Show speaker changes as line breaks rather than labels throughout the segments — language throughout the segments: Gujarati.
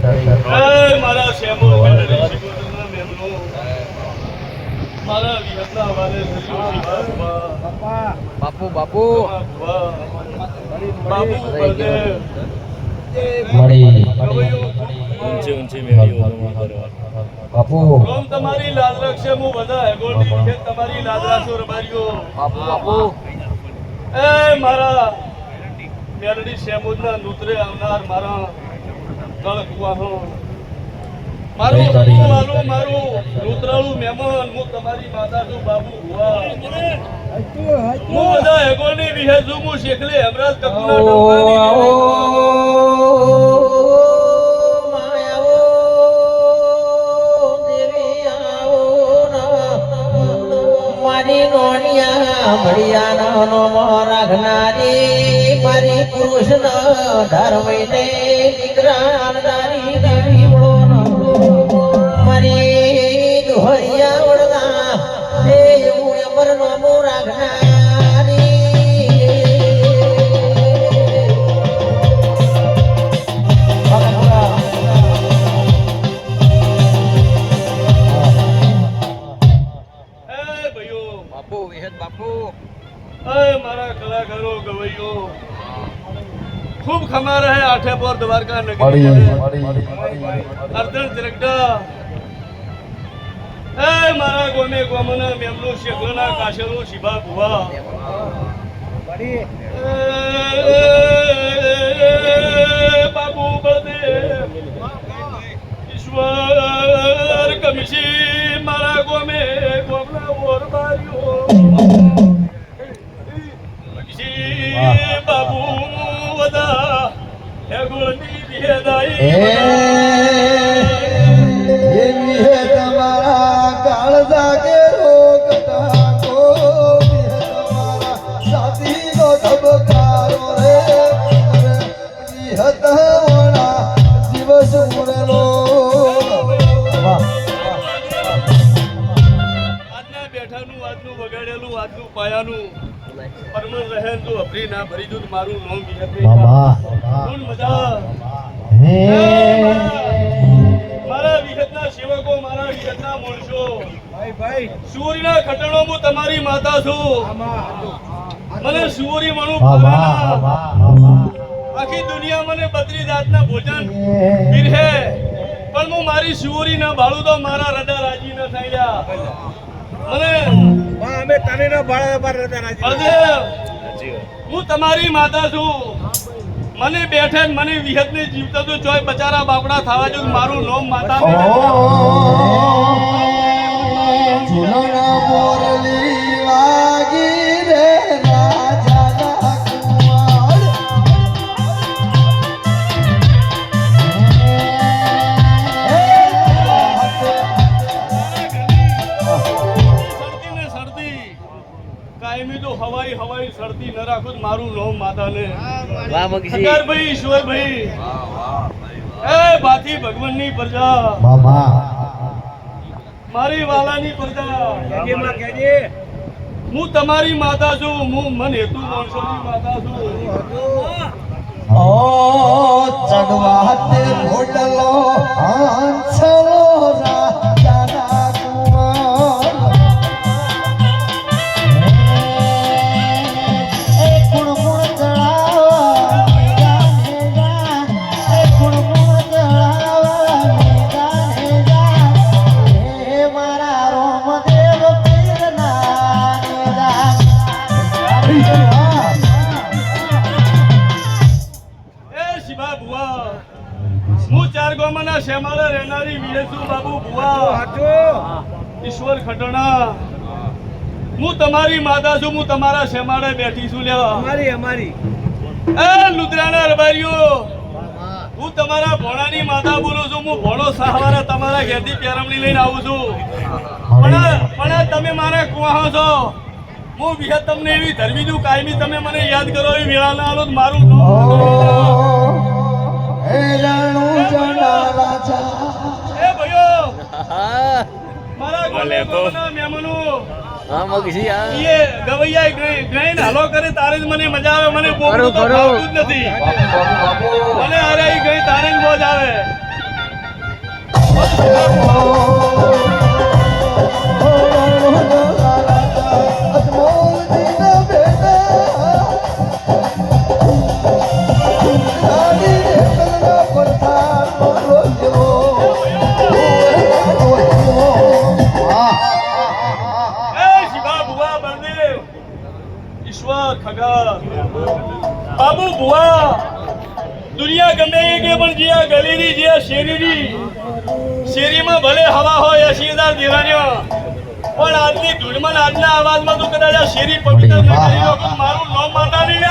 મારા શેમો મેમનો મારા વિહતના વાલે
બાપુ બાપુ
બાબુ બળદેવ
ઊંચી ઊંચી મેળીઓ
બાપુ
રોમ તમારી લાજ રાખશે હું બધા હેગોળની વિશે તમારી લાજ રાખશો રબારીઓ
બાપુ બાપુ
એ મારા મેલડી શેમોદના નૂતરે આવનાર મારા કળકુવાહો મારું વાલું મારું નૂતરાળું મહેમાન હું તમારી માતા છું બાબુ હુઆ હું બધા હેગોળની વિશે છું હું શેખલે હેમરાજ કપૂરના
મારી પુરુષ ધર્મને નિગ્રાનદારી દેવી મારી દુહરિયા વડના હે હું અમર નામો રાખનારી
બાપુ વિહત બાપુ
મારા કલાકારો ગવૈયો ખૂબ ખમા રહે આઠે પર દ્વારકા નગરી અર્ધન ત્રગડા એ મારા ગોમે ગોમના મેમનો શેખના કાશેનો શિભા ભુવા બાબુ બળદેવ ઈશ્વર કમિશી મારા ગોમે ગોમના ઓર બારીઓ બાબુ વદા હે ગુણની વિહેદાઈ
એ વિહે તમારા કાળજા કે રોગતા કો વિહે તમારા સાથીનો ધબકારો રે વિહે તવણા દિવસ મુરેલો
આજના બેઠાનું આજનું વગાડેલું આજનું પાયાનું પરમન રહેન તો અપરી ના ભરી દૂધ મારું નામ વિહતે કોણ મજા
હે
મારા વિહતના સેવકો મારા વિહતના માણસો ભાઈ સુવરીના ખટણો હું તમારી માતા છું મને સુવરી મણું આખી દુનિયા મને 32 જાતના ભોજન પીરહે પણ હું મારી સુવરી ના ભાળું તો મારા હૃદય રાજી ન થયા મને
અમે તને ના ભાળે પર રાજી
બળદેવ હું તમારી માતા છું મને બેઠે મને વિહત ને જીવતા તો ચોય બચારા બાપડા થવા જો મારું નામ માતા
ઝુલણા મોરલી વાગી રે રાજાના કુંવર
સરતી ને સરતી કાયમી તો હવાઈ સરતી ન રાખું તો મારું નામ માતા ને
વાહ મગજી
ભાઈ ઈશ્વર ભાઈ એ બાથી ભગવાનની પ્રજા
બાબા
મારી વાલાની પ્રજા
કેજે
હું તમારી માતા છું હું મન હેતુ માણસોની માતા છું
ઓ ચડવા તે ભોટલો હાંસલો રાજાના કુંવર એ કુણકુણ ચડાવા મેદાને જા એ કુણકુણ ચડાવા મેદાને જા હે મારા રોમદેવ પીરના નેજા
એ શિવા ભુવા હું ચાર ગામના શેમાળે રહેનારી વિલેસુ બાબુ ભુવા ઈશ્વર ખટણા હું તમારી માતા છું હું તમારા શેમાળે બેઠી છું લેવા
અમારી
એ લુદ્રાના રબારીઓ હું તમારા ભોણાની માતા બોલું છું હું ભોણો સહારા તમારા ઘેરથી પેરમણી લઈને આવું છું પણ તમે મારા કુવાહો છો હું વિહત તમને એવી ધરવી દઉં કાયમી તમે મને યાદ કરો એવી વેળા ના આલો તો મારું નામ
એ રણુ જના રાજા
એ ભાઈઓ મારા ગોમના મહેમાનો
હા મગજી હા
એ ગવૈયા ગઈને હાલો કરે તારે જ મને મજા આવે મને બોલવું તો આવતું જ નથી મને અરે ગઈ તારે જ મોજ આવે ભુવા દુનિયા ગમે એ કે પણ જે આ ગલીની જે આ શેરીમાં ભલે હવા હોય 80,000 દેવાન્યો પણ આજની ધૂળમાં ને આજના અવાજમાં તો કદાચ આ શેરી પવિત્ર ન કરી લો તો મારું નામ માતા નહીં લે.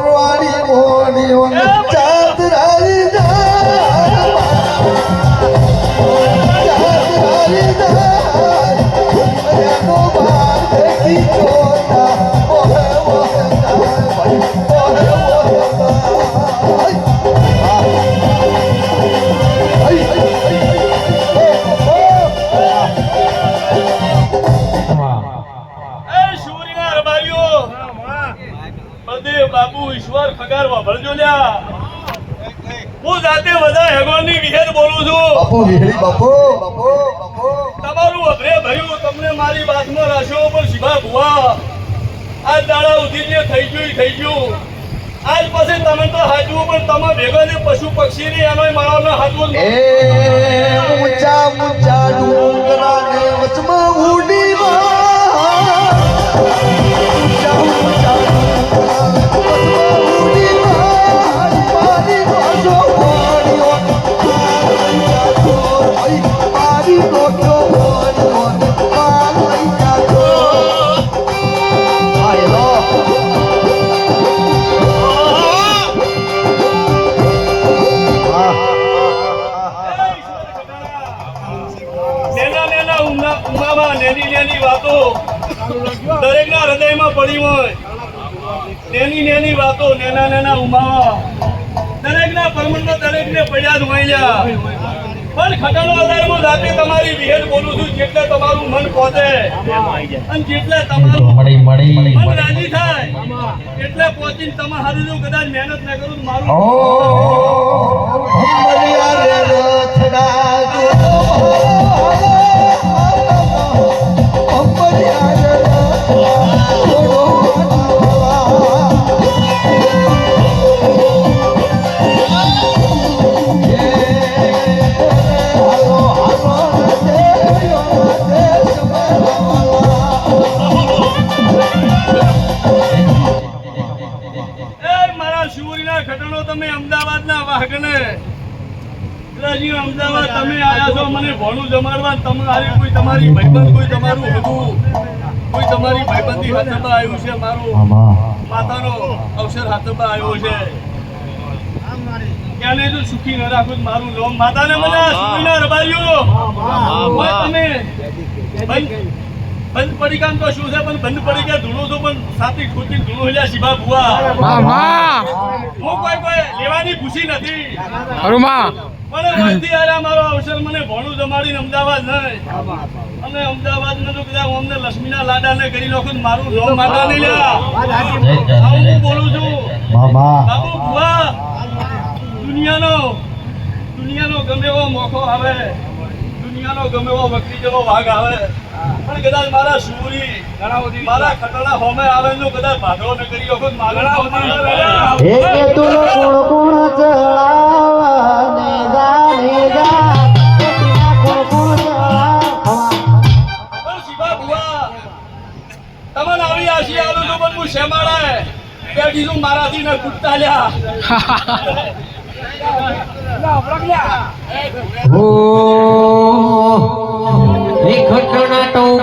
વાળી મોડીઓ ચાંદરાની ચાંદરાની એનો બાર દેખી ચોટા ઓહે ઓહે ભાઈ ઓહે
એ શૂરીના રબારીઓ બળદેવ બાપુ ઈશ્વર ખગાર વાપરજો લ્યા. હું જાતે બધા હેગોની વિહેર બોલું છું.
બાપુ વિહળી બાપુ બાપુ બાપુ
તમારું અભરે ભર્યું તમને મારી બાતમાં રાખ્યો પણ શિવા ભુવા આજ દાડા ઉધી જે થઈ ગયું આજ પછી તમે તો હાજવું પણ તમે ભેગા ને પશુ પક્ષી ની એનો માળાનો હાજવું
એ ઊંચા ઊંચા ડુંગરાને વચમાં ઉડી ઊંચા ઊંચા ડુંગરાને વચમાં ઉડી મારી ગોજો મોડીઓ મારી ગોજો મોડીઓ મારી ગોજો આયલો
નેના ઉમામાં નેની વાતો દરેકના હૃદયમાં પડી હોય. નેની વાતો નેના ઉમામાં દરેકના પરમંડો દરેકને પડ્યા જ હોય લ્યા. પણ ખટાનો આધારમાં જાતે તમારી વિહેર બોલું છું જેટલે તમારું મન પહોંચે અને જેટલે તમારું મન રાજી થાય એટલે પહોંચીને તમે હારું જો કદાચ મહેનત ના કરું તો મારું
હમરિયા રે રથડા જો હમરિયા રે રથડા જોડો
ખટણો તમે અમદાવાદના વાઘને રાજી અમદાવાદ તમે આયા છો મને ભોણું જમાડવા તમારી કોઈ તમારી ભાઈબંધ કોઈ તમારું હતું કોઈ તમારી ભાઈબંધી હાથમાં આવ્યું છે મારું માતાનો અવસર હાથમાં આવ્યો છે એને જો સુખી ન રાખું તો મારું નામ માતાને મને સુખીના રબારીઓ તમે બંધ પડી કામ તો શું છે પણ બંધ પડી ગયા ધૂણો છો પણ સાથી ખોટી ધૂણો હેલ્યા શિવા ભુવા હું કોઈ લેવાની ખુશી નથી મને વસ્તી આરા મારો અવસર મને ભોણું જમાડીને અમદાવાદ નહીં અને અમદાવાદ ને તો કદાચ અમને લક્ષ્મીના લાડા ને કરી નાખું તો મારું નામ માતા નહીં લ્યા. હું બોલું છું બાબુ ભુવા દુનિયાનો ગમે એવો મોકો આવે દુનિયાનો ગમે એવો વક્તિ જેવો વાઘ આવે પણ કદાચ મારા સુરી મારા ખટણા હોમે આવે તો કદાચ ભાગરો ન કરી શકો
હે કે તું કોણ કોણ ચલાવા ને જા કોણ કોણ ચલાવા
પણ શિવા ભુવા તમને આવી આશી આલું તો પણ હું શેમાળાએ બેઠી છું મારાથી ન કૂદતા લ્યા.
ઓ એ ખટણા